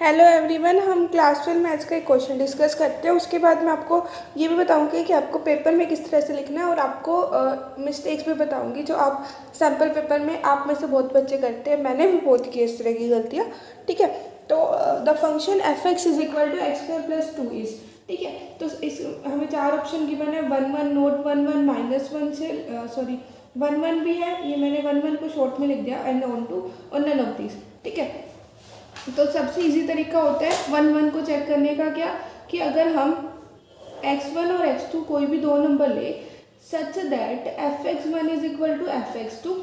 Hello everyone, हम class 12 maths का एक क्वेश्चन डिस्कस करते हैं। उसके बाद मैं आपको ये भी बताऊंगी कि आपको पेपर में किस तरह से लिखना है और आपको मिस्टेक्स भी बताऊंगी जो आप सैम्पल पेपर में आप में से बहुत बच्चे करते हैं। मैंने भी बहुत की इस तरह की गलतियाँ। ठीक है, तो the function f x is equal to x square plus 2 is. ठीक है, तो इस हमें चार ऑप्शन गिवन है, 1 1 नोट 1 1 -1 से सॉरी 1 1 भी है, ये मैंने 1 1 को शॉर्ट में लिख दिया, एंड ऑन टू और नन ऑफ दिस। ठीक है, तो सबसे इजी तरीका होता है 1 1 को चेक करने का, क्या कि अगर हम x1 और x2 कोई भी दो नंबर ले such that fx1 is equal to fx2।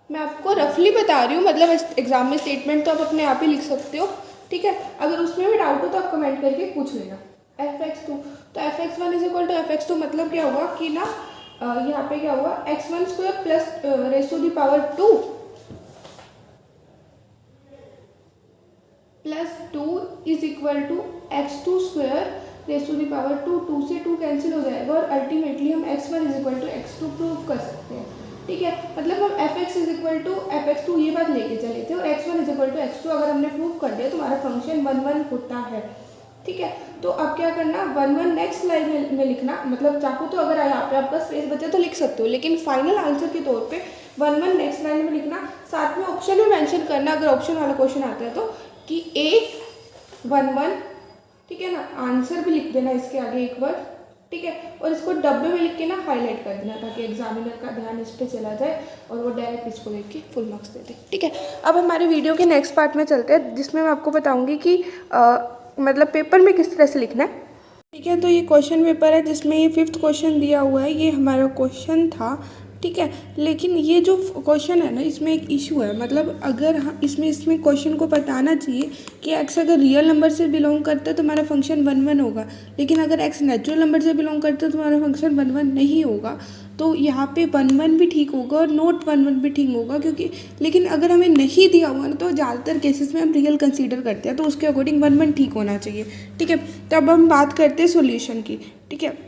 मैं आपको रफली बता रही हूँ, मतलब एग्जाम में स्टेटमेंट तो आप अपने आप ही लिख सकते हो। ठीक है, अगर उसमें भी डाउट हो तो आप कमेंट करके पूछ लेना। fx2 तो fx1 is equal to fx2 मतलब क्या होगा कि ना यहाँ पे क्या होगा, x1 square plus raise to the power 2 plus 2 is equal to x2 square raise to the power 2। 2 से 2 कैंसिल हो जाएगा और अल्टीमेटली हम x1 is equal to x2 prove कर सकते हैं। ठीक है, मतलब हम fx is equal to fx2 ये बात लेके चले थे और x1 is equal to x2 अगर हमने प्रूव कर दिया तो हमारा फंक्शन 1 1 होता है। ठीक है, तो अब क्या करना, 1 1 नेक्स्ट लाइन में लिखना, मतलब चाहो तो अगर यहाँ पे आपका स्पेस बचे तो लिख सकते हो, लेकिन फाइनल आंसर के तौर पे 1 1 नेक्स्ट लाइन में लिखना। साथ में ऑप्शन में मेंशन करना अगर ऑप्शन वाला क्वेश्चन आता है तो कि A 1 1। ठीक है ना, आंसर भी लिख देना इसके आगे एक बार। ठीक है, और इसको डब्बे में लिख के ना हाईलाइट कर देना ताकि एग्जामिनर का ध्यान इस पर चला जाए और वो डायरेक्ट इसको देख के फुल मार्क्स दे दे। ठीक है, अब हमारे वीडियो के नेक्स्ट पार्ट में चलते हैं जिसमें मैं आपको बताऊंगी कि मतलब पेपर में किस तरह से लिखना है। ठीक है, तो ये क्वेश्चन पेपर है जिसमें ये 5th क्वेश्चन दिया हुआ है, ये हमारा क्वेश्चन था। ठीक है, लेकिन ये जो क्वेश्चन है ना इसमें एक इशू है, मतलब अगर इसमें क्वेश्चन को बताना चाहिए कि x अगर रियल नंबर से बिलोंग करता है तो हमारा फंक्शन 1 1 होगा, लेकिन अगर x नेचुरल नंबर से बिलोंग करता है तो हमारा फंक्शन 1 1 नहीं होगा। तो यहाँ पे 1 1 भी ठीक होगा और नोट 1 1 भी ठीक होगा, क्योंकि लेकिन अगर हमें नहीं दिया हुआ ना तो ज़्यादातर केसेस में हम रियल कंसीडर करते हैं, तो उसके अकॉर्डिंग 1 1 ठीक होना चाहिए। ठीक है, तो अब हम बात करते हैं सॉल्यूशन की। ठीक है,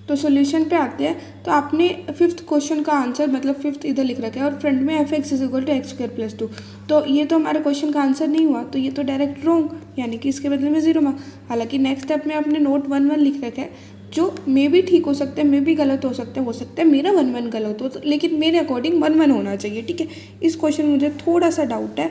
तो सॉल्यूशन पे आते हैं। तो आपने 5th क्वेश्चन का आंसर मतलब 5th इधर लिख रखा है और फ्रंट में f x is equal to x square plus 2, तो ये तो हमारे क्वेश्चन का आंसर नहीं हुआ, तो ये तो डायरेक्ट रॉन्ग, यानी कि इसके बदले में 0 मार्क्स। हालांकि नेक्स्ट स्टेप में आपने नोट 1 1 लिख रखा है जो मे भी ठीक हो सकता है, मे भी गलत हो सकता है मेरा 1 1 गलत हो, तो लेकिन मेरे अकॉर्डिंग 1 1 होना चाहिए। ठीक है, इस क्वेश्चन में मुझे थोड़ा सा डाउट है,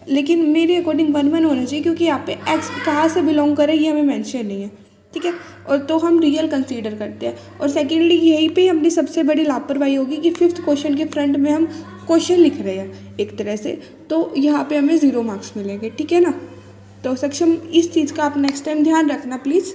लेकिन मेरे अकॉर्डिंग 1 1 होना चाहिए क्योंकि यहाँ पे एक्स कहाँ से बिलोंग करे ये हमें मैंशन नहीं है। ठीक है, और तो हम रियल कंसीडर करते हैं। और सेकेंडली यहीं पे अपनी सबसे बड़ी लापरवाही होगी कि 5th क्वेश्चन के फ्रंट में हम क्वेश्चन लिख रहे हैं एक तरह से, तो यहाँ पे हमें 0 मार्क्स मिलेंगे। ठीक है ना, तो सक्षम इस चीज़ का आप नेक्स्ट टाइम ध्यान रखना प्लीज़।